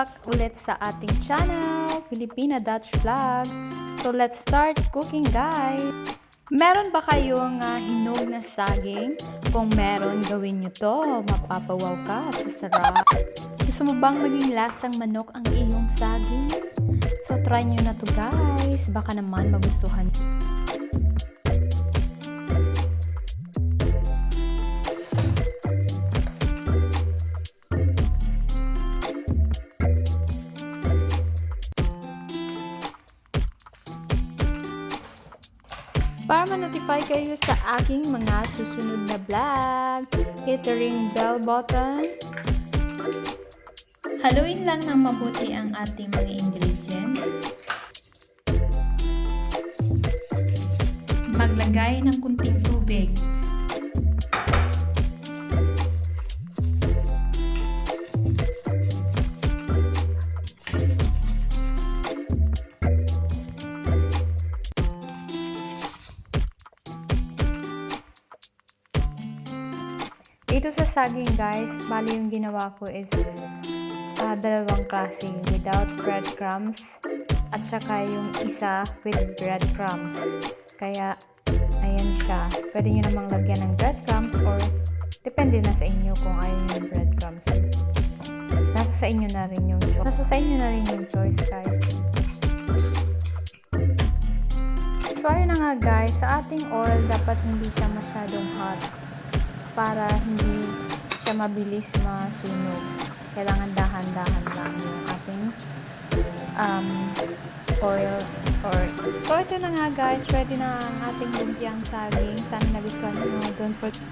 back ulit sa ating channel, Filipina Dutch Vlog. So let's start cooking, guys! Meron ba kayong hinog na saging? Kung meron, gawin nyo to. Mapapawaw ka sa sarap. Gusto mo bang maging lasang manok ang iyong saging? So try nyo na to, guys. Baka naman magustuhan. Para ma-notify kayo sa aking mga susunod na vlog, hit the ring bell button. Haluin lang ng mabuti ang ating mga ingredients. Maglagay ng kunting tubig. Dito sa saging, guys, bali yung ginawa ko is dalawang klase, without breadcrumbs at saka yung isa with breadcrumbs. Kaya ayan siya. Pwede nyo namang lagyan ng breadcrumbs or depende na sa inyo kung ayaw nyo ng breadcrumbs. Nasa sa inyo na rin yung choice. Nasa sa inyo na rin yung choice, guys. So ayun na nga, guys, sa ating oil dapat hindi siya masyadong hot para hindi siya mabilis masunog. Kailangan dahan-dahan lang yung ating oil. So ito na nga, guys, ready na ang ating lumpiang saging. Sana nagustuhan nyo. Don't forget